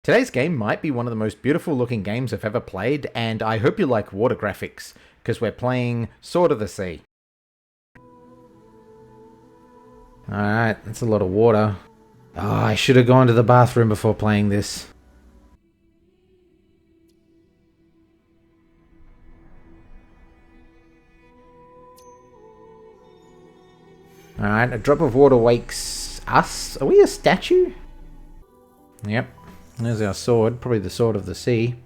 Today's game might be one of the most beautiful looking games I've ever played, and I hope you like water graphics, because we're playing Sword of the Sea. Alright, that's a lot of water. Oh, I should have gone to the bathroom before playing this. Alright, a drop of water wakes us. Are we a statue? Yep. There's our sword. Probably the Sword of the Sea.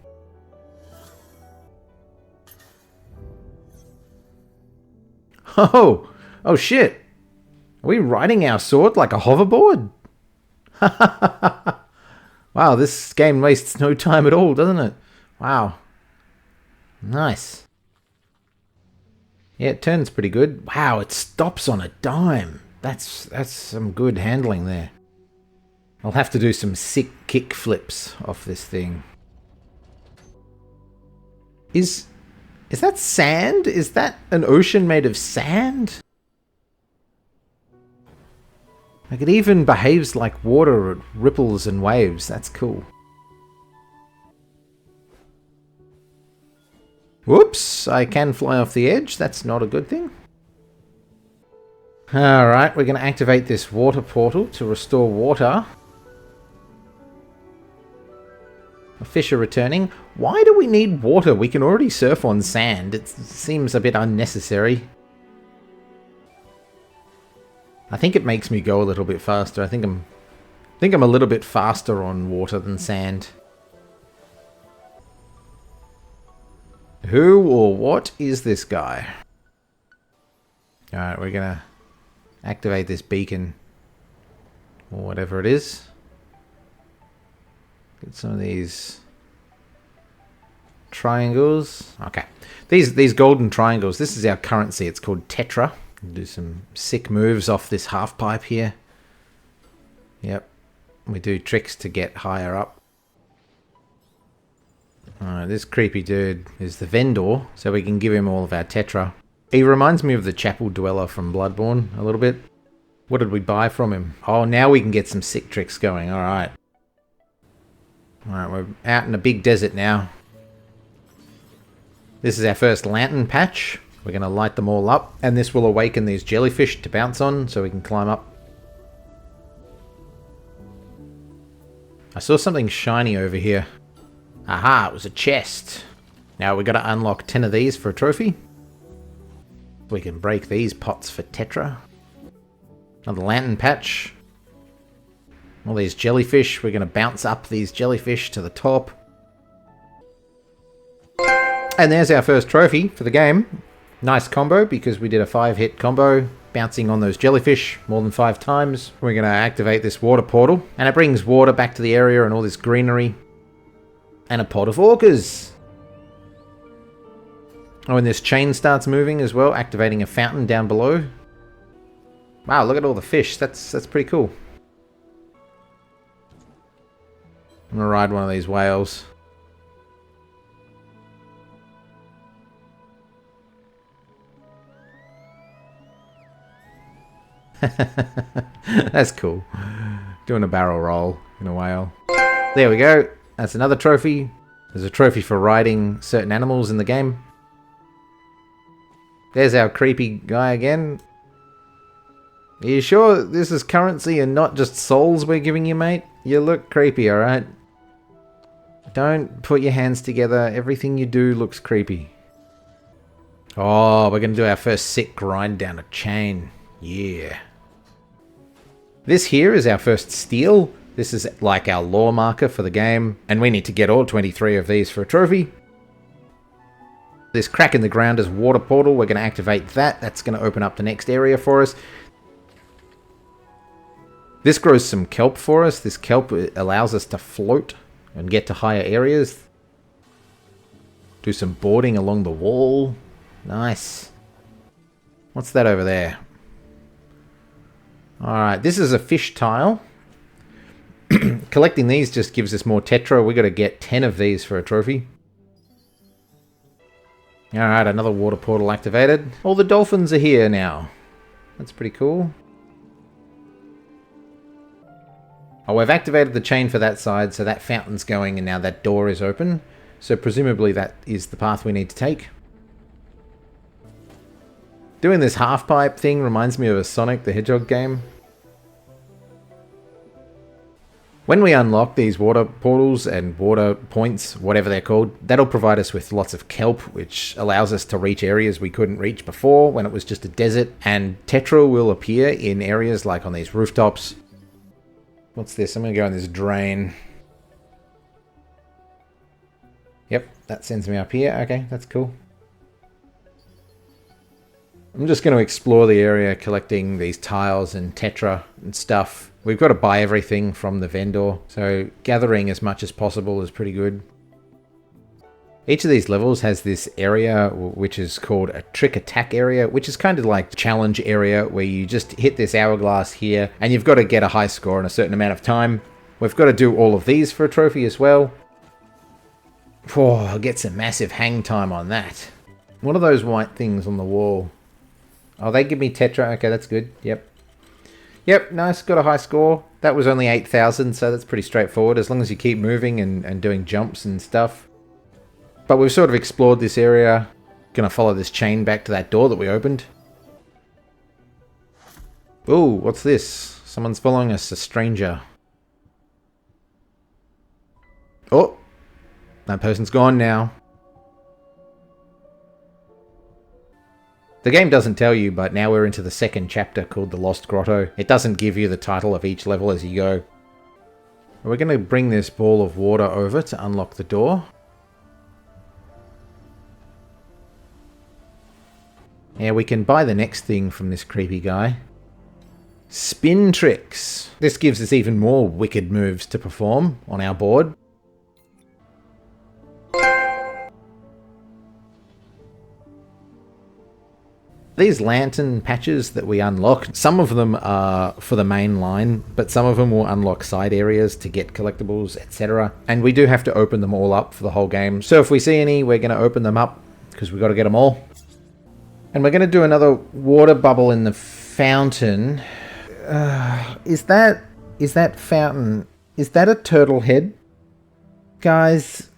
Oh! Oh shit! Are we riding our sword like a hoverboard? Wow, this game wastes no time at all, doesn't it? Wow. Nice. Yeah, it turns pretty good. Wow, it stops on a dime. That's some good handling there. I'll have to do some sick kick flips off this thing. Is that sand? Is that an ocean made of sand? Like, it even behaves like water. It ripples and waves. That's cool. Whoops, I can fly off the edge. That's not a good thing. Alright, we're going to activate this water portal to restore water. A fish are returning. Why do we need water? We can already surf on sand. It seems a bit unnecessary. I think it makes me go a little bit faster. I think I'm a little bit faster on water than sand. Who or what is this guy? Alright, we're gonna activate this beacon. Or whatever it is. Get some of these triangles. Okay. These golden triangles, this is our currency. It's called Tetra. Do some sick moves off this half pipe here. Yep. We do tricks to get higher up. Alright, this creepy dude is the vendor, so we can give him all of our Tetra. He reminds me of the Chapel Dweller from Bloodborne a little bit. What did we buy from him? Oh, now we can get some sick tricks going. Alright. Alright, we're out in a big desert now. This is our first lantern patch. We're going to light them all up, and this will awaken these jellyfish to bounce on so we can climb up. I saw something shiny over here. Aha, it was a chest. Now we've got to unlock 10 of these for a trophy. We can break these pots for Tetra. Another lantern patch. All these jellyfish. We're going to bounce up these jellyfish to the top. And there's our first trophy for the game. Nice combo because we did a 5-hit combo. Bouncing on those jellyfish more than 5 times. We're going to activate this water portal. And it brings water back to the area and all this greenery. And a pot of orcas. Oh, and this chain starts moving as well, activating a fountain down below. Wow, look at all the fish. That's pretty cool. I'm gonna ride one of these whales. That's cool. Doing a barrel roll in a whale. There we go. That's another trophy. There's a trophy for riding certain animals in the game. There's our creepy guy again. Are you sure this is currency and not just souls we're giving you, mate? You look creepy, alright? Don't put your hands together. Everything you do looks creepy. Oh, we're going to do our first sick grind down a chain. Yeah. This here is our first steal. This is like our lore marker for the game, and we need to get all 23 of these for a trophy. This crack in the ground is water portal. We're going to activate that. That's going to open up the next area for us. This grows some kelp for us. This kelp allows us to float and get to higher areas. Do some boarding along the wall. Nice. What's that over there? Alright, this is a fish tile. Collecting these just gives us more Tetra. We got to get 10 of these for a trophy. Alright, another water portal activated. All the dolphins are here now. That's pretty cool. Oh, we've activated the chain for that side, so that fountain's going and now that door is open. So presumably that is the path we need to take. Doing this half-pipe thing reminds me of a Sonic the Hedgehog game. When we unlock these water portals and water points, whatever they're called, that'll provide us with lots of kelp, which allows us to reach areas we couldn't reach before when it was just a desert. And tetra will appear in areas like on these rooftops. What's this? I'm going to go in this drain. Yep, that sends me up here. Okay, that's cool. I'm just going to explore the area collecting these tiles and tetra and stuff. We've got to buy everything from the vendor, so gathering as much as possible is pretty good. Each of these levels has this area which is called a trick attack area, which is kind of like the challenge area where you just hit this hourglass here and you've got to get a high score in a certain amount of time. We've got to do all of these for a trophy as well. Oh, I'll get some massive hang time on that. What are those white things on the wall? Oh, they give me tetra. Okay, that's good. Yep. Yep, nice. Got a high score. That was only 8,000, so that's pretty straightforward as long as you keep moving and doing jumps and stuff. But we've sort of explored this area. Gonna follow this chain back to that door that we opened. Ooh, what's this? Someone's following us, a stranger. Oh, that person's gone now. The game doesn't tell you, but now we're into the second chapter called The Lost Grotto. It doesn't give you the title of each level as you go. We're going to bring this ball of water over to unlock the door. Yeah, we can buy the next thing from this creepy guy. Spin tricks. This gives us even more wicked moves to perform on our board. These lantern patches that we unlock, some of them are for the main line, but some of them will unlock side areas to get collectibles, etc. And we do have to open them all up for the whole game. So if we see any, we're going to open them up because we've got to get them all. And we're going to do another water bubble in the fountain. Is that fountain? Is that a turtle head? Guys...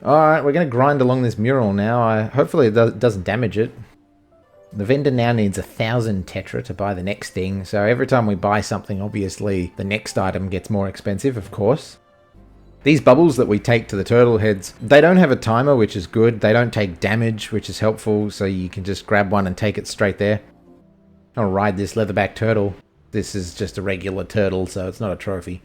Alright, we're going to grind along this mural now. Hopefully it doesn't damage it. The vendor now needs 1,000 tetra to buy the next thing, so every time we buy something, obviously the next item gets more expensive, of course. These bubbles that we take to the turtle heads, they don't have a timer, which is good. They don't take damage, which is helpful, so you can just grab one and take it straight there. I'll ride this leatherback turtle. This is just a regular turtle, so it's not a trophy.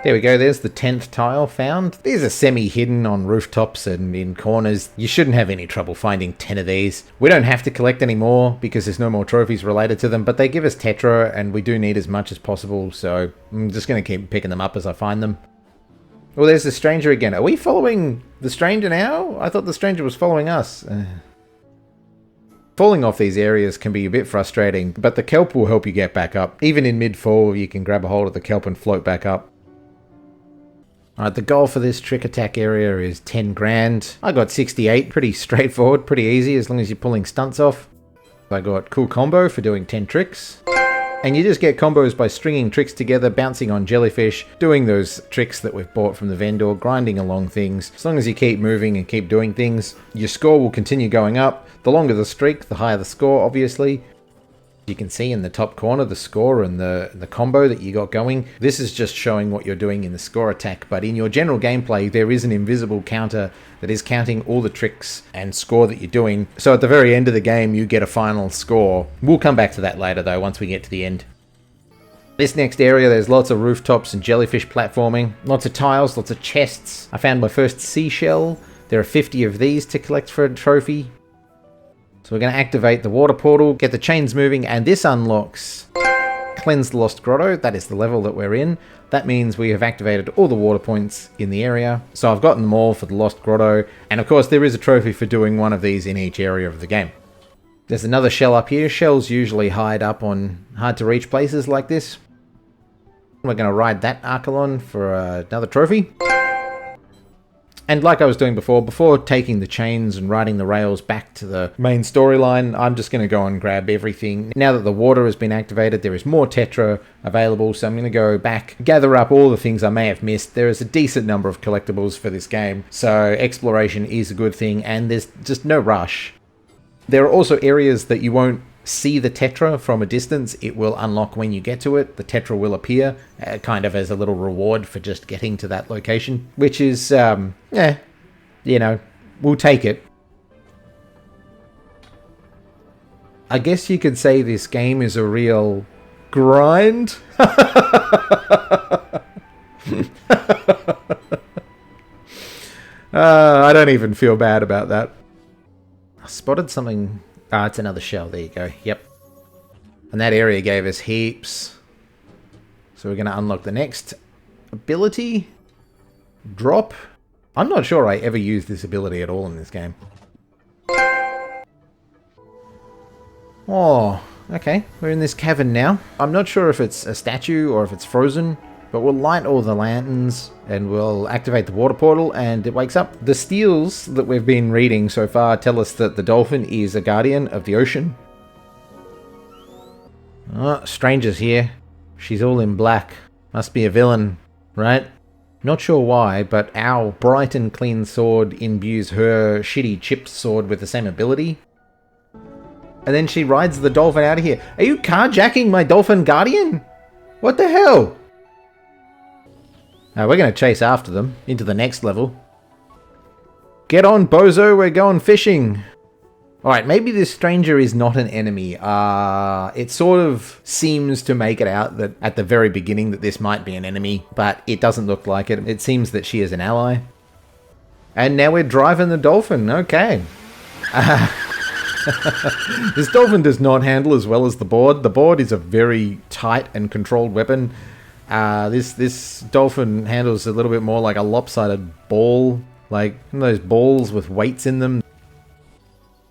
There we go, there's the 10th tile found. These are semi-hidden on rooftops and in corners. You shouldn't have any trouble finding 10 of these. We don't have to collect any more because there's no more trophies related to them, but they give us tetra and we do need as much as possible, so I'm just going to keep picking them up as I find them. Well, there's the stranger again. Are we following the stranger now? I thought the stranger was following us. Falling off these areas can be a bit frustrating, but the kelp will help you get back up. Even in mid-fall, you can grab a hold of the kelp and float back up. Alright, the goal for this trick attack area is 10 grand. I got 68, pretty straightforward, pretty easy as long as you're pulling stunts off. I got cool combo for doing 10 tricks. And you just get combos by stringing tricks together, bouncing on jellyfish, doing those tricks that we've bought from the vendor, grinding along things. As long as you keep moving and keep doing things, your score will continue going up. The longer the streak, the higher the score, obviously. You can see in the top corner the score and the combo that you got going. This is just showing what you're doing in the score attack, but in your general gameplay there is an invisible counter that is counting all the tricks and score that you're doing. So at the very end of the game you get a final score. We'll come back to that later though once we get to the end. This next area, there's lots of rooftops and jellyfish platforming, lots of tiles, lots of chests. I found my first seashell. There are 50 of these to collect for a trophy. So we're going to activate the water portal, get the chains moving, and this unlocks Cleanse the Lost Grotto. That is the level that we're in. That means we have activated all the water points in the area. So I've gotten them all for the Lost Grotto. And of course there is a trophy for doing one of these in each area of the game. There's another shell up here. Shells usually hide up on hard to reach places like this. We're going to ride that Archelon for another trophy. And like I was doing before taking the chains and riding the rails back to the main storyline, I'm just going to go and grab everything. Now that the water has been activated, there is more Tetra available, so I'm going to go back, gather up all the things I may have missed. There is a decent number of collectibles for this game, so exploration is a good thing, and there's just no rush. There are also areas that you won't see the Tetra from a distance. It will unlock when you get to it. The Tetra will appear, kind of as a little reward for just getting to that location, which is, you know, we'll take it. I guess you could say this game is a real grind. I don't even feel bad about that. I spotted something. Ah, it's another shell. There you go. Yep. And that area gave us heaps. So we're going to unlock the next ability. Drop. I'm not sure I ever used this ability at all in this game. Oh, okay. We're in this cavern now. I'm not sure if it's a statue or if it's frozen, but we'll light all the lanterns and we'll activate the water portal and it wakes up. The steels that we've been reading so far tell us that the dolphin is a guardian of the ocean. Oh, stranger's here. She's all in black. Must be a villain, right? Not sure why, but our bright and clean sword imbues her shitty chipped sword with the same ability. And then she rides the dolphin out of here. Are you carjacking my dolphin guardian? What the hell? We're going to chase after them into the next level. Get on, bozo, we're going fishing. Alright, maybe this stranger is not an enemy. It sort of seems to make it out that at the very beginning that this might be an enemy, but it doesn't look like it. It seems that she is an ally. And now we're driving the dolphin. Okay. This dolphin does not handle as well as the board. The board is a very tight and controlled weapon. This dolphin handles a little bit more like a lopsided ball, like those balls with weights in them.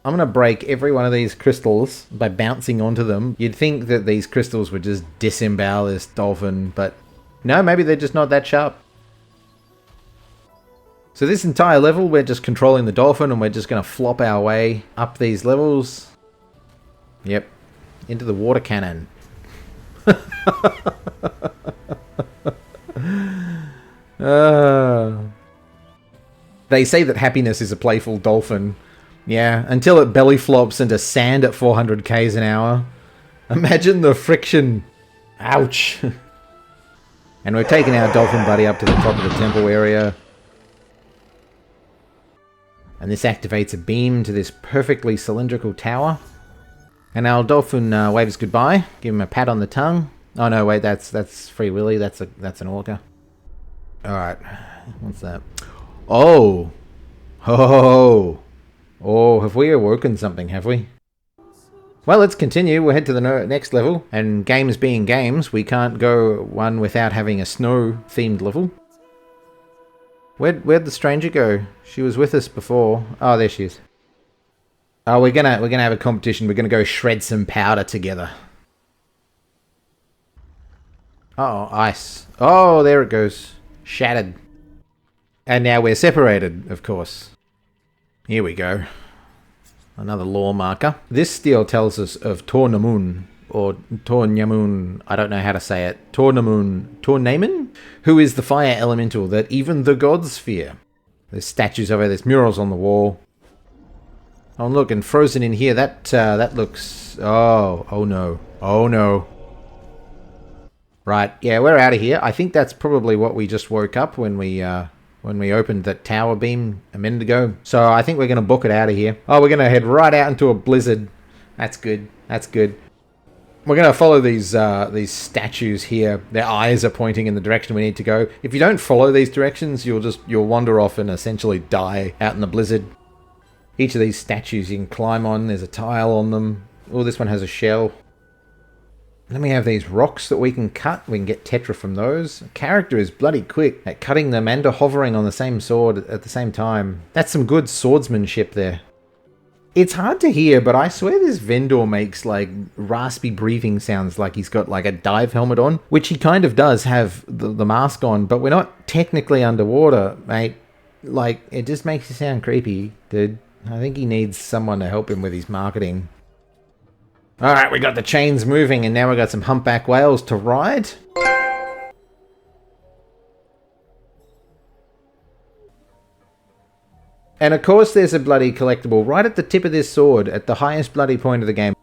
I'm going to break every one of these crystals by bouncing onto them. You'd think that these crystals would just disembowel this dolphin, but no, maybe they're just not that sharp. So this entire level, we're just controlling the dolphin and we're just going to flop our way up these levels. Yep, into the water cannon. They say that happiness is a playful dolphin. Yeah, until it belly flops into sand at 400 k's an hour. Imagine the friction. Ouch. And we're taking our dolphin buddy up to the top of the temple area. And this activates a beam to this perfectly cylindrical tower. And our dolphin waves goodbye. Give him a pat on the tongue. Oh no, wait, that's Free Willy. That's an orca. Alright. What's that? Oh! Oh! Oh, have we awoken something, have we? Well, let's continue. We'll head to the next level. And games being games, we can't go one without having a snow-themed level. Where'd the stranger go? She was with us before. Oh, there she is. Oh, we're gonna have a competition. We're gonna go shred some powder together. Uh oh, ice. Oh, there it goes. Shattered. And now we're separated, of course. Here we go. Another lore marker. This steel tells us of Tornamun, or Tornyamun, I don't know how to say it. Tornamun, who is the fire elemental that even the gods fear. There's statues over there, there's murals on the wall. Oh look, and frozen in here, that looks... Oh no. Oh no. Right, yeah, we're out of here. I think that's probably what we just woke up when we opened that tower beam a minute ago. So I think we're going to book it out of here. Oh, we're going to head right out into a blizzard. That's good. That's good. We're going to follow these statues here. Their eyes are pointing in the direction we need to go. If you don't follow these directions, you'll wander off and essentially die out in the blizzard. Each of these statues you can climb on. There's a tile on them. Oh, this one has a shell. Then we have these rocks that we can cut. We can get Tetra from those. The character is bloody quick at cutting them and hovering on the same sword at the same time. That's some good swordsmanship there. It's hard to hear, but I swear this vendor makes like raspy breathing sounds like he's got like a dive helmet on, which he kind of does have the mask on, but we're not technically underwater, mate. like, it just makes you sound creepy, dude. I think he needs someone to help him with his marketing. Alright, we got the chains moving, and now we got some humpback whales to ride. And of course there's a bloody collectible right at the tip of this sword, at the highest bloody point of the game.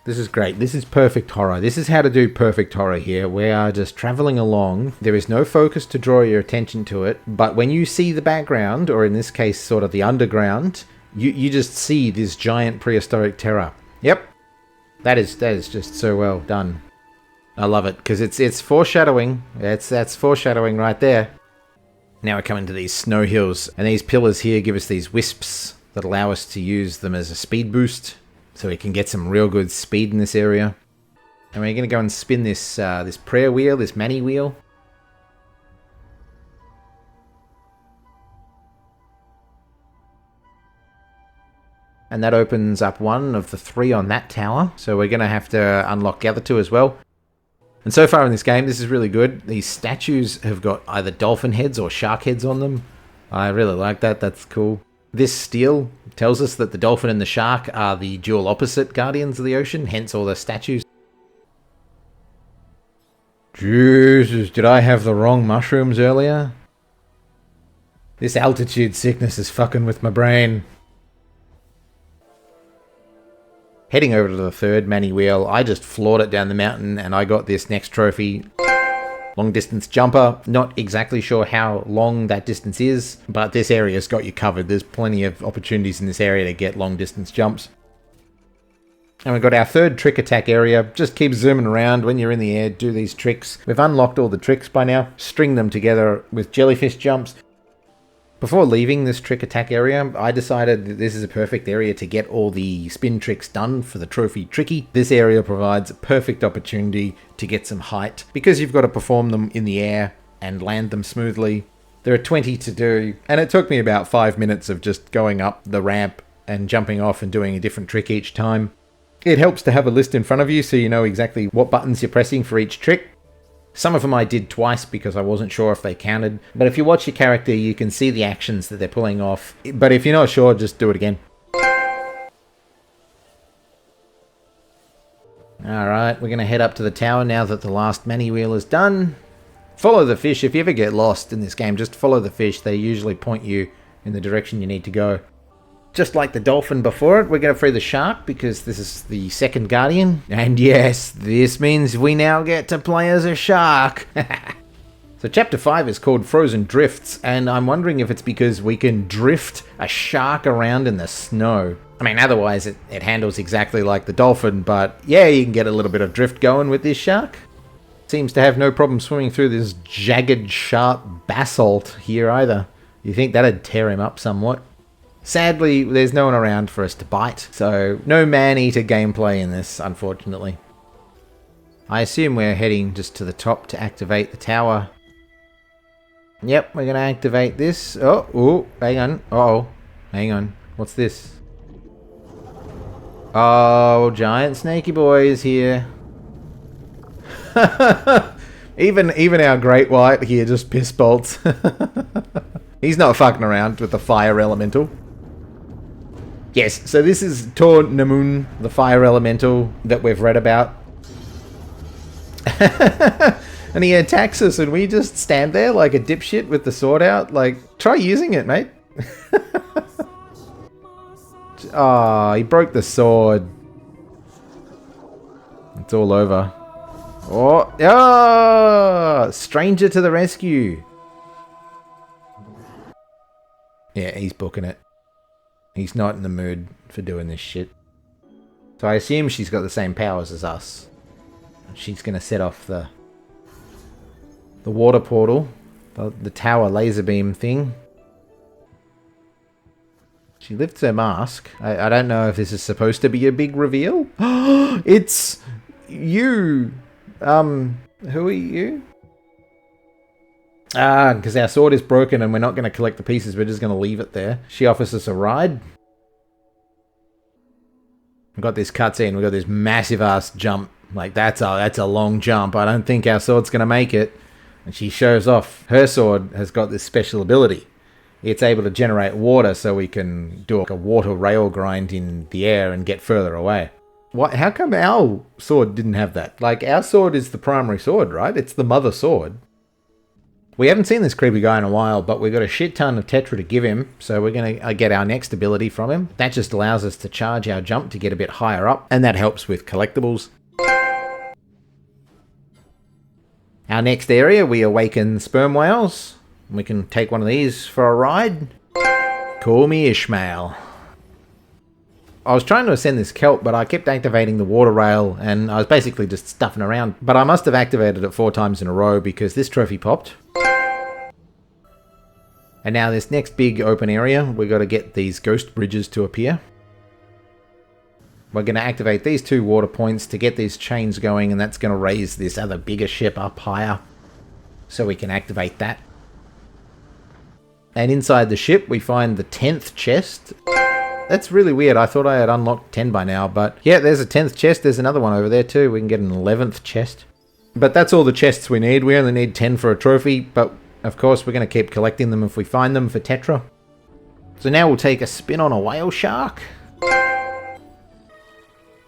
This is great. This is perfect horror. This is how to do perfect horror here. We are just traveling along. There is no focus to draw your attention to it. But when you see the background, or in this case, sort of the underground, you just see this giant prehistoric terror. Yep. That is just so well done. I love it, because it's foreshadowing. That's foreshadowing right there. Now we're coming to these snow hills. And these pillars here give us these wisps that allow us to use them as a speed boost. So we can get some real good speed in this area. And we're going to go and spin this this prayer wheel, this Manny wheel. And that opens up one of the 3 on that tower. So we're going to have to unlock the other 2 as well. And so far in this game, this is really good. These statues have got either dolphin heads or shark heads on them. I really like that. That's cool. This steel tells us that the dolphin and the shark are the dual opposite guardians of the ocean, hence all the statues. Jesus, did I have the wrong mushrooms earlier? This altitude sickness is fucking with my brain. Heading over to the 3rd Manny wheel, I just floored it down the mountain and I got this next trophy. Long distance jumper. Not exactly sure how long that distance is, but this area's got you covered. There's plenty of opportunities in this area to get long distance jumps. And we've got our 3rd trick attack area. Just keep zooming around when you're in the air, do these tricks. We've unlocked all the tricks by now. String them together with jellyfish jumps. Before leaving this trick attack area, I decided that this is a perfect area to get all the spin tricks done for the trophy tricky. This area provides a perfect opportunity to get some height, because you've got to perform them in the air and land them smoothly. There are 20 to do, and it took me about 5 minutes of just going up the ramp and jumping off and doing a different trick each time. It helps to have a list in front of you so you know exactly what buttons you're pressing for each trick. Some of them I did twice because I wasn't sure if they counted. But if you watch your character, you can see the actions that they're pulling off. But if you're not sure, just do it again. Alright, we're going to head up to the tower now that the last Manny wheel is done. Follow the fish. If you ever get lost in this game, just follow the fish. They usually point you in the direction you need to go. Just like the dolphin before it, we're going to free the shark because this is the 2nd guardian. And yes, this means we now get to play as a shark. So chapter 5 is called Frozen Drifts, and I'm wondering if it's because we can drift a shark around in the snow. I mean, otherwise it handles exactly like the dolphin, but yeah, you can get a little bit of drift going with this shark. Seems to have no problem swimming through this jagged, sharp basalt here either. You think that'd tear him up somewhat? Sadly, there's no one around for us to bite, so no man-eater gameplay in this, unfortunately. I assume we're heading just to the top to activate the tower. Yep, we're going to activate this. Oh, hang on. Uh-oh, hang on. What's this? Oh, giant snaky boy is here. even our great white here just piss bolts. He's not fucking around with the fire elemental. Yes, so this is Tor Namun, the fire elemental that we've read about. And he attacks us and we just stand there like a dipshit with the sword out. Like, try using it, mate. Oh, he broke the sword. It's all over. Oh, stranger to the rescue. Yeah, he's booking it. He's not in the mood for doing this shit. So I assume she's got the same powers as us. She's going to set off the water portal. The tower laser beam thing. She lifts her mask. I don't know if this is supposed to be a big reveal. It's you. Who are you? Because our sword is broken and we're not going to collect the pieces, we're just going to leave it there. She offers us a ride. We've got this cutscene, we've got this massive ass jump. Like, that's a long jump. I don't think our sword's going to make it. And she shows off her sword has got this special ability. It's able to generate water so we can do like a water rail grind in the air and get further away. What? How come our sword didn't have that? Like, our sword is the primary sword, right? It's the mother sword. We haven't seen this creepy guy in a while, but we've got a shit ton of Tetra to give him, so we're going to get our next ability from him. That just allows us to charge our jump to get a bit higher up, and that helps with collectibles. Our next area, we awaken sperm whales. We can take one of these for a ride. Call me Ishmael. I was trying to ascend this kelp, but I kept activating the water rail, and I was basically just stuffing around. But I must have activated it 4 times in a row because this trophy popped. And now this next big open area, we've got to get these ghost bridges to appear. We're going to activate these 2 water points to get these chains going, and that's going to raise this other bigger ship up higher. So we can activate that. And inside the ship, we find the 10th chest. That's really weird. I thought I had unlocked 10 by now, but yeah, there's a 10th chest. There's another one over there too. We can get an 11th chest. But that's all the chests we need. We only need 10 for a trophy, but of course we're going to keep collecting them if we find them for Tetra. So now we'll take a spin on a whale shark.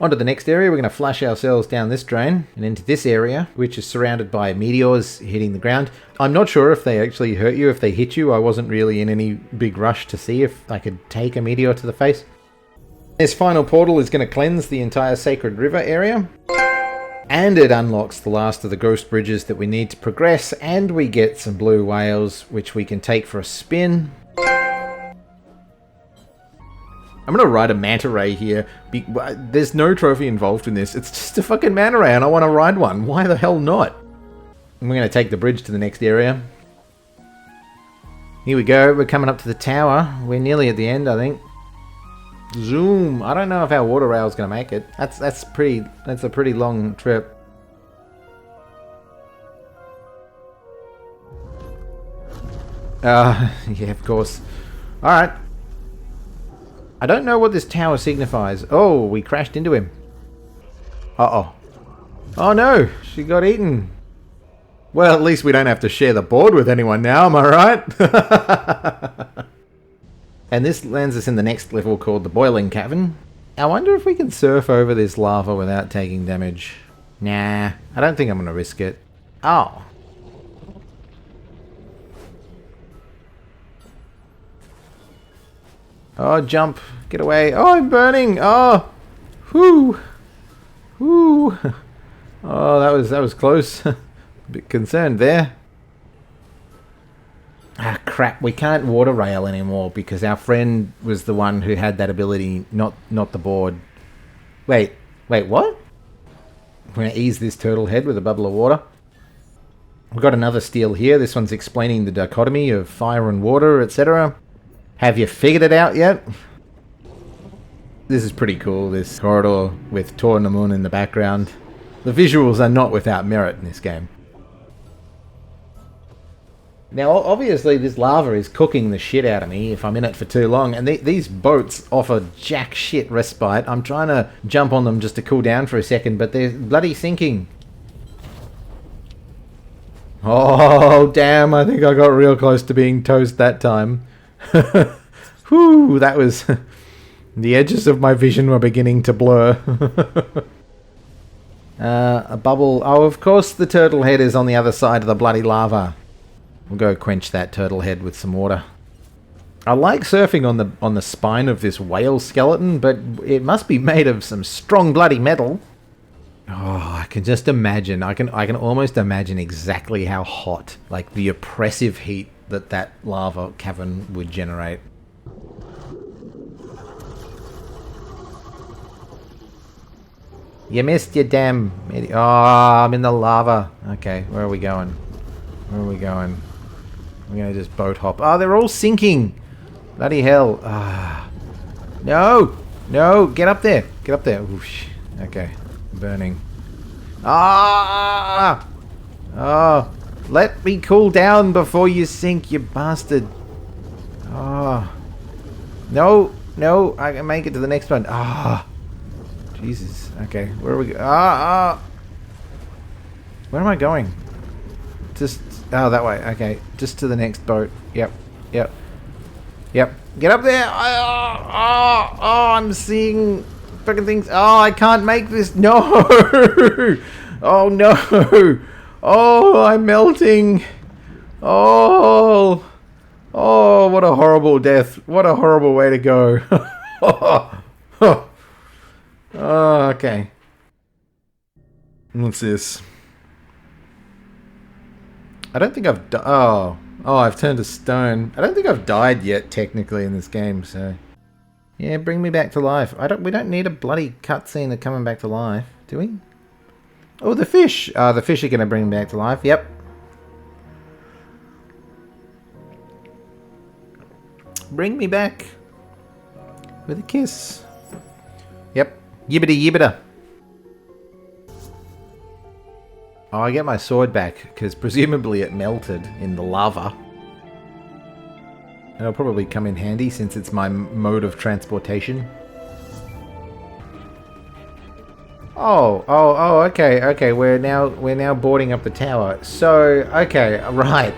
On to the next area, we're going to flush ourselves down this drain and into this area, which is surrounded by meteors hitting the ground. I'm not sure if they actually hurt you if they hit you. I wasn't really in any big rush to see if I could take a meteor to the face. This final portal is going to cleanse the entire Sacred River area. And it unlocks the last of the ghost bridges that we need to progress, and we get some blue whales, which we can take for a spin. I'm going to ride a manta ray here. There's no trophy involved in this. It's just a fucking manta ray and I want to ride one. Why the hell not? And we're going to take the bridge to the next area. Here we go. We're coming up to the tower. We're nearly at the end, I think. Zoom. I don't know if our water rail's going to make it. That's a pretty long trip. Yeah, of course. Alright. I don't know what this tower signifies. Oh, we crashed into him. Uh-oh. Oh no, she got eaten. Well, at least we don't have to share the board with anyone now, am I right? And this lands us in the next level called the Boiling Cavern. I wonder if we can surf over this lava without taking damage. Nah, I don't think I'm going to risk it. Oh. Oh, jump. Get away. Oh, I'm burning. Oh. Whoo. Whoo. Oh, that was close. A bit concerned there. Ah, crap. We can't water rail anymore because our friend was the one who had that ability, not the board. Wait, what? We're going to ease this turtle head with a bubble of water. We've got another steel here. This one's explaining the dichotomy of fire and water, etc. Have you figured it out yet? This is pretty cool, this corridor with Tornamun in the background. The visuals are not without merit in this game. Now, obviously, this lava is cooking the shit out of me if I'm in it for too long, and these boats offer jack shit respite. I'm trying to jump on them just to cool down for a second, but they're bloody sinking. Oh, damn, I think I got real close to being toast that time. Whew, that was... the edges of my vision were beginning to blur. A bubble... Oh, of course the turtle head is on the other side of the bloody lava. We'll go quench that turtle head with some water. I like surfing on the spine of this whale skeleton, but it must be made of some strong bloody metal. Oh, I can just imagine. I can almost imagine exactly how hot, like the oppressive heat that lava cavern would generate. You missed your damn idiot. Oh, I'm in the lava. Okay, where are we going? Where are we going? We're going to just boat hop. Oh, they're all sinking. Bloody hell. Ah. No. No. Get up there. Get up there. Oosh. Okay. Burning. Ah. Oh. Let me cool down before you sink, you bastard. Oh. No. No. I can make it to the next one. Ah. Jesus. Okay. Where are we going? Ah. Where am I going? Just... Oh, that way. Okay. Just to the next boat. Yep. Yep. Yep. Get up there. I'm seeing fucking things. Oh, I can't make this. No. Oh, no. Oh, I'm melting. Oh. Oh, what a horrible death. What a horrible way to go. Oh, okay. What's this? I don't think I've I've turned to stone. I don't think I've died yet, technically, in this game, so... Yeah, bring me back to life. We don't need a bloody cutscene of coming back to life, do we? Oh, the fish! The fish are gonna bring me back to life, yep. Bring me back. With a kiss. Yep. Yibbity yibbita. Oh, I get my sword back, because presumably it melted in the lava. It'll probably come in handy since it's my mode of transportation. Oh, okay, we're now boarding up the tower. So, okay, right.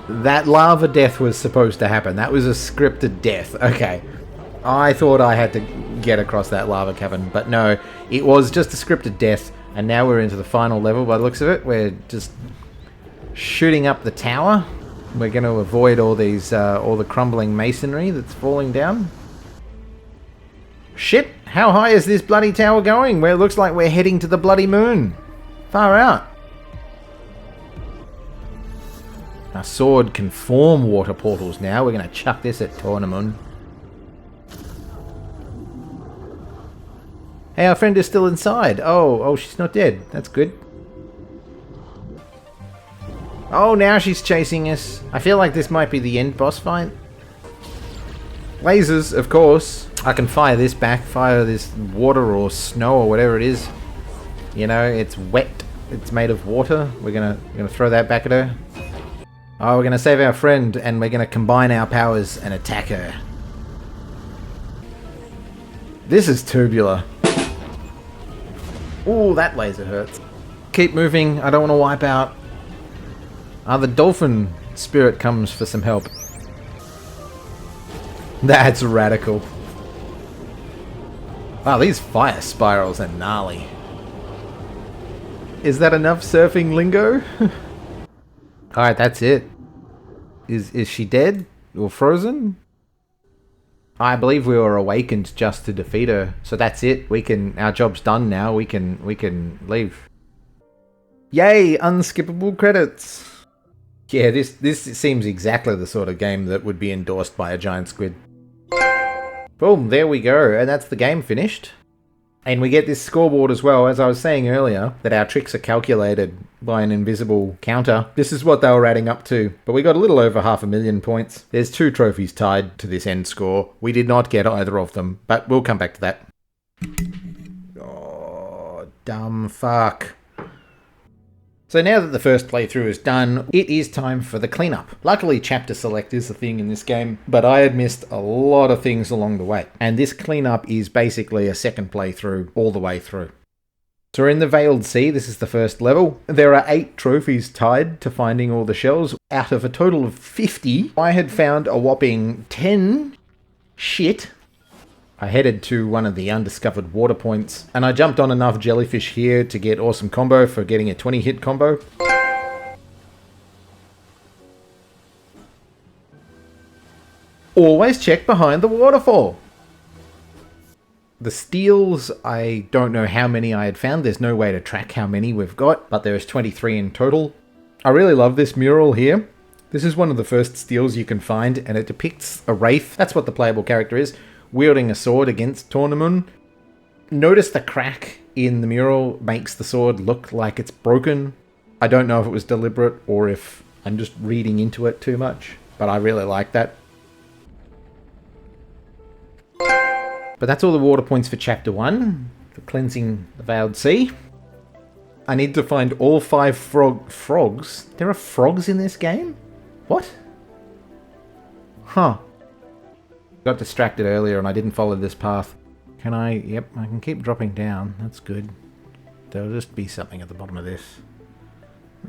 That lava death was supposed to happen. That was a scripted death. Okay. I thought I had to get across that lava cavern, but no, it was just a scripted death. And now we're into the final level by the looks of it. We're just shooting up the tower. We're going to avoid all these, all the crumbling masonry that's falling down. Shit! How high is this bloody tower going? Where it looks like we're heading to the bloody moon. Far out. Our sword can form water portals now. We're going to chuck this at Tornamun. Hey, our friend is still inside. Oh, she's not dead. That's good. Oh, now she's chasing us. I feel like this might be the end boss fight. Lasers, of course. I can fire this back, fire this water or snow or whatever it is. You know, it's wet. It's made of water. We're gonna throw that back at her. Oh, we're gonna save our friend and we're gonna combine our powers and attack her. This is tubular. Ooh, that laser hurts. Keep moving. I don't want to wipe out. The dolphin spirit comes for some help. That's radical. Wow, these fire spirals are gnarly. Is that enough surfing lingo? Alright, that's it. Is she dead? Or frozen? I believe we were awakened just to defeat her. So that's it. Our job's done now. We can leave. Yay! Unskippable credits! Yeah, this seems exactly the sort of game that would be endorsed by a giant squid. Boom, there we go. And that's the game finished. And we get this scoreboard as well, as I was saying earlier, that our tricks are calculated by an invisible counter. This is what they were adding up to. But we got a little over 500,000 points. There's 2 trophies tied to this end score. We did not get either of them, but we'll come back to that. Oh, dumb fuck. So now that the first playthrough is done, it is time for the cleanup. Luckily, chapter select is a thing in this game, but I had missed a lot of things along the way. And this cleanup is basically a second playthrough all the way through. So we're in the Veiled Sea. This is the first level. There are 8 trophies tied to finding all the shells. Out of a total of 50, I had found a whopping 10 shit. I headed to one of the undiscovered water points, and I jumped on enough jellyfish here to get awesome combo for getting a 20-hit combo. Always check behind the waterfall. The steals, I don't know how many I had found. There's no way to track how many we've got, but there's 23 in total. I really love this mural here. This is one of the first steals you can find, and it depicts a wraith. That's what the playable character is, wielding a sword against Tornamun. Notice the crack in the mural makes the sword look like it's broken. I don't know if it was deliberate or if I'm just reading into it too much, but I really like that. But that's all the water points for Chapter 1, for cleansing the Veiled Sea. I need to find all 5 frogs. There are frogs in this game? What? Huh. Got distracted earlier and I didn't follow this path. Can I? Yep, I can keep dropping down. That's good. There'll just be something at the bottom of this.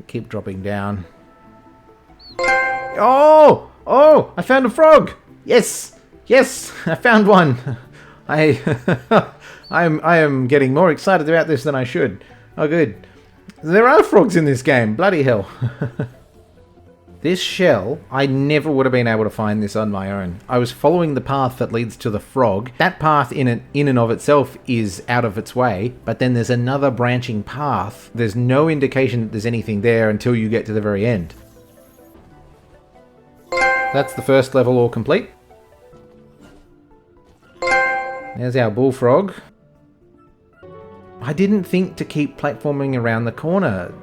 Keep dropping down. Oh! Oh! I found a frog! Yes! Yes! I found one! I am getting more excited about this than I should. Oh, good. There are frogs in this game. Bloody hell. This shell, I never would have been able to find this on my own. I was following the path that leads to the frog. That path in and of itself is out of its way, but then there's another branching path. There's no indication that there's anything there until you get to the very end. That's the first level all complete. There's our bullfrog. I didn't think to keep platforming around the corner.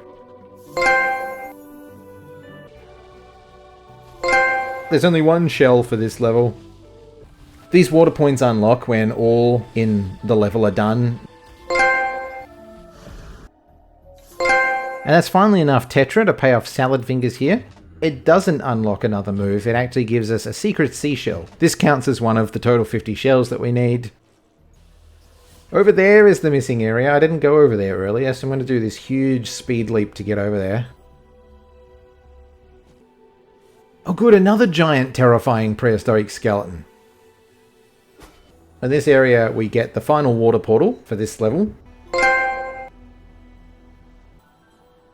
There's only one shell for this level. These water points unlock when all in the level are done. And that's finally enough Tetra to pay off Salad Fingers here. It doesn't unlock another move, it actually gives us a secret seashell. This counts as one of the total 50 shells that we need. Over there is the missing area. I didn't go over there earlier, so I'm going to do this huge speed leap to get over there. Oh good, another giant terrifying prehistoric skeleton. In this area we get the final water portal for this level.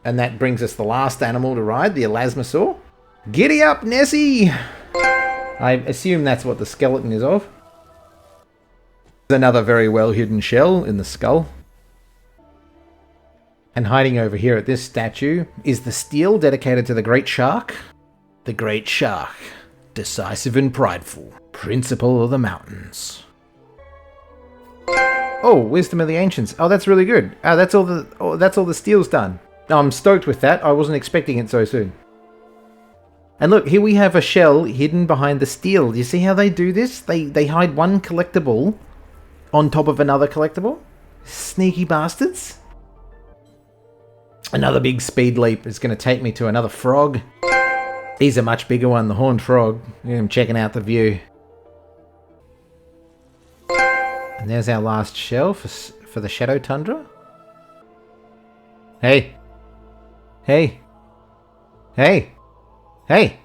And that brings us the last animal to ride, the elasmosaur. Giddy up, Nessie! I assume that's what the skeleton is of. Another very well hidden shell in the skull. And hiding over here at this statue is the steel dedicated to the great shark. The great shark, decisive and prideful, principal of the mountains. Oh, wisdom of the ancients. Oh, that's really good. That's all the steel's done. I'm stoked with that. I wasn't expecting it so soon. And look, here we have a shell hidden behind the steel. Do you see how they do this? They hide one collectible on top of another collectible. Sneaky bastards. Another big speed leap is going to take me to another frog. He's a much bigger one, the horned frog. I'm checking out the view. And there's our last shell for the Shadow Tundra. Hey. Hey. Hey. Hey.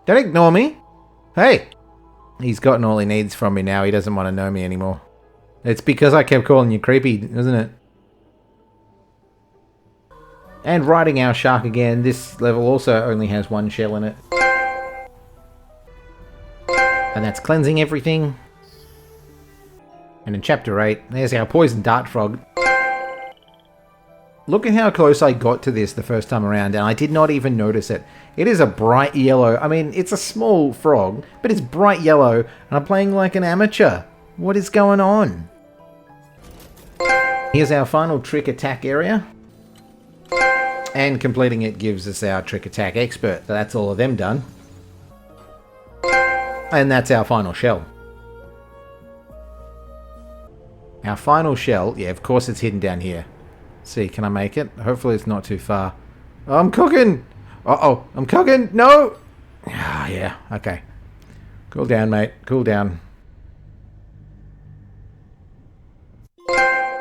Don't ignore me. Hey. He's gotten all he needs from me now. He doesn't want to know me anymore. It's because I kept calling you creepy, isn't it? And riding our shark again, this level also only has one shell in it. And that's cleansing everything. And in chapter 8, there's our poison dart frog. Look at how close I got to this the first time around, and I did not even notice it. It is a bright yellow. I mean, it's a small frog, but it's bright yellow, and I'm playing like an amateur. What is going on? Here's our final trick attack area. And completing it gives us our trick attack expert. So that's all of them done. And that's our final shell. Our final shell, yeah, of course it's hidden down here. Let's see, can I make it? Hopefully it's not too far. Oh, I'm cooking! Uh-oh, I'm cooking! No! Ah, yeah, okay. Cool down, mate. Cool down.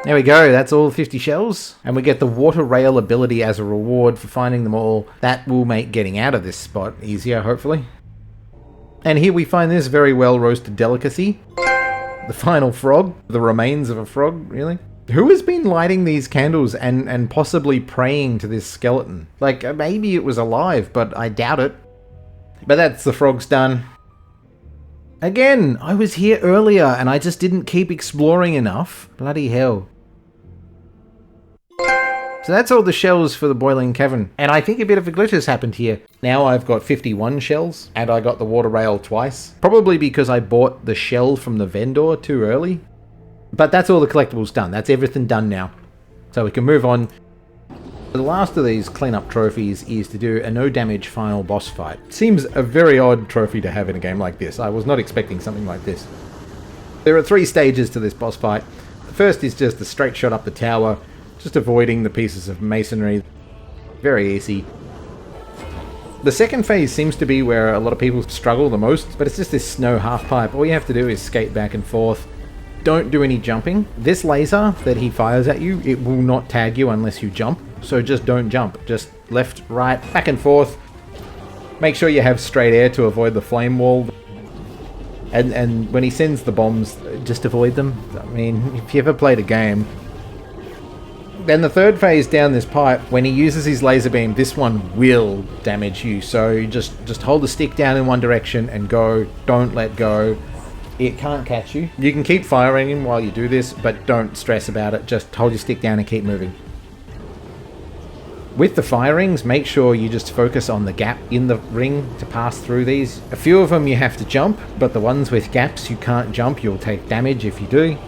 There we go, that's all 50 shells. And we get the water rail ability as a reward for finding them all. That will make getting out of this spot easier, hopefully. And here we find this very well roasted delicacy. The final frog. The remains of a frog, really? Who has been lighting these candles and possibly praying to this skeleton? Like, maybe it was alive, but I doubt it. But that's the frog's done. Again, I was here earlier and I just didn't keep exploring enough. Bloody hell. So that's all the shells for the Boiling Cavern. And I think a bit of a glitch has happened here. Now I've got 51 shells, and I got the water rail twice. Probably because I bought the shell from the vendor too early. But that's all the collectibles done. That's everything done now. So we can move on. The last of these cleanup trophies is to do a no damage final boss fight. Seems a very odd trophy to have in a game like this. I was not expecting something like this. There are 3 stages to this boss fight. The first is just a straight shot up the tower, just avoiding the pieces of masonry. Very easy. The second phase seems to be where a lot of people struggle the most, but it's just this snow half pipe. All you have to do is skate back and forth. Don't do any jumping. This laser that he fires at you, it will not tag you unless you jump. So just don't jump. Just left, right, back and forth. Make sure you have straight air to avoid the flame wall. And when he sends the bombs, just avoid them. I mean, if you ever played a game... Then the third phase down this pipe, when he uses his laser beam, this one will damage you. So just hold the stick down in one direction and go. Don't let go. It can't catch you. You can keep firing him while you do this, but don't stress about it. Just hold your stick down and keep moving. With the firings, make sure you just focus on the gap in the ring to pass through these. A few of them you have to jump, but the ones with gaps you can't jump. You'll take damage if you do.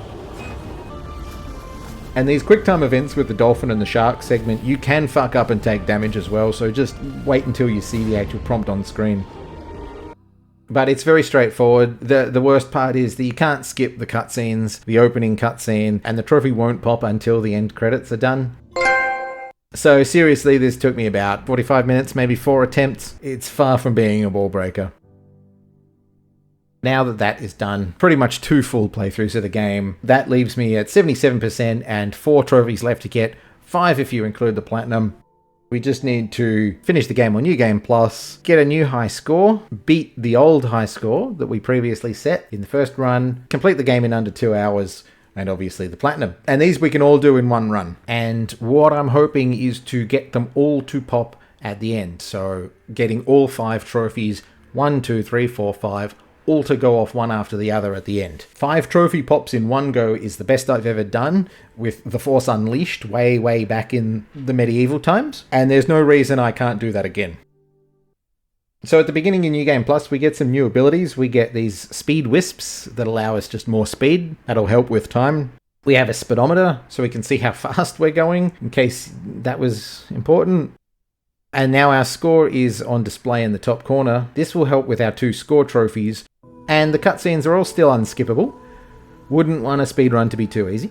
And these quick time events with the dolphin and the shark segment, you can fuck up and take damage as well, so just wait until you see the actual prompt on screen. But it's very straightforward. The worst part is that you can't skip the cutscenes, the opening cutscene, and the trophy won't pop until the end credits are done. So seriously, this took me about 45 minutes, maybe 4 attempts. It's far from being a ball breaker. Now that that is done, pretty much 2 full playthroughs of the game. That leaves me at 77% and 4 trophies left to get, 5 if you include the platinum. We just need to finish the game on New Game Plus, get a new high score, beat the old high score that we previously set in the first run, complete the game in under 2 hours, and obviously the platinum. And these we can all do in one run. And what I'm hoping is to get them all to pop at the end. So getting all 5 trophies, 1, 2, 3, 4, 5, all to go off one after the other at the end. 5 trophy pops in one go is the best I've ever done with The Force Unleashed way back in the medieval times, and there's no reason I can't do that again. So at the beginning in New Game Plus, we get some new abilities. We get these speed wisps that allow us just more speed. That'll help with time. We have a speedometer, so we can see how fast we're going, in case that was important. And now our score is on display in the top corner. This will help with our 2 score trophies. And the cutscenes are all still unskippable. Wouldn't want a speedrun to be too easy.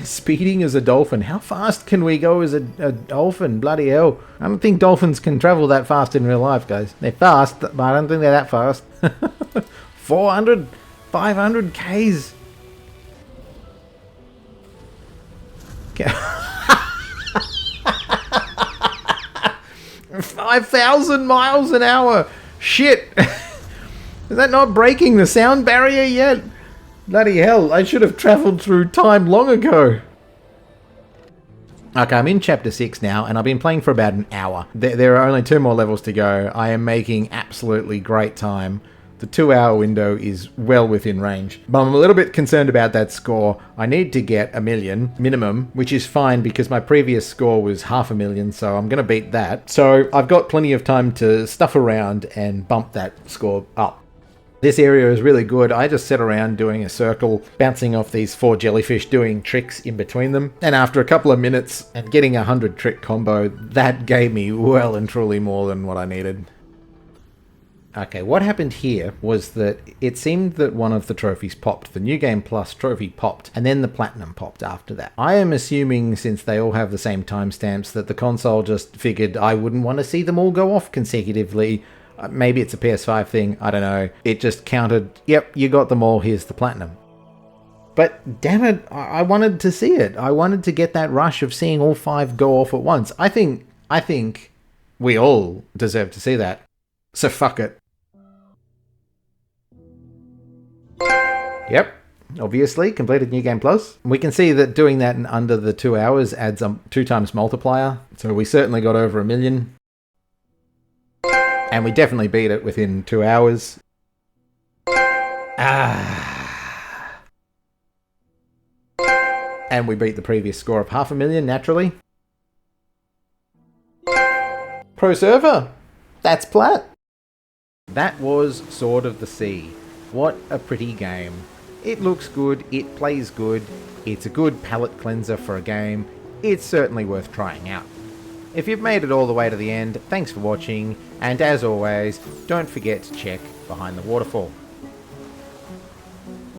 Speeding as a dolphin. How fast can we go as a dolphin? Bloody hell. I don't think dolphins can travel that fast in real life, guys. They're fast, but I don't think they're that fast. 400, 500 Ks. 5,000 miles an hour. Shit. Is that not breaking the sound barrier yet? Bloody hell, I should have travelled through time long ago. Okay, I'm in chapter 6 now, and I've been playing for about an hour. There are only 2 more levels to go. I am making absolutely great time. The 2-hour window is well within range. But I'm a little bit concerned about that score. I need to get 1 million minimum, which is fine because my previous score was 500,000, so I'm going to beat that. So I've got plenty of time to stuff around and bump that score up. This area is really good. I just sat around doing a circle, bouncing off these 4 jellyfish, doing tricks in between them. And after a couple of minutes and getting a 100 trick combo, that gave me well and truly more than what I needed. Okay, what happened here was that it seemed that one of the trophies popped. The New Game Plus trophy popped, and then the Platinum popped after that. I am assuming, since they all have the same timestamps, that the console just figured I wouldn't want to see them all go off consecutively. Maybe it's a PS5 thing, I don't know. It just counted, yep, you got them all, here's the Platinum. But damn it, I wanted to see it. I wanted to get that rush of seeing all 5 go off at once. I think we all deserve to see that. So fuck it. Yep, obviously, completed New Game Plus. We can see that doing that in under the 2 hours adds a 2 times multiplier. So we certainly got over 1 million. And we definitely beat it within 2 hours. And we beat the previous score of 500,000, naturally. Pro server! That's plat! That was Sword of the Sea. What a pretty game. It looks good, it plays good, it's a good palate cleanser for a game. It's certainly worth trying out. If you've made it all the way to the end, thanks for watching, and as always, don't forget to check behind the waterfall.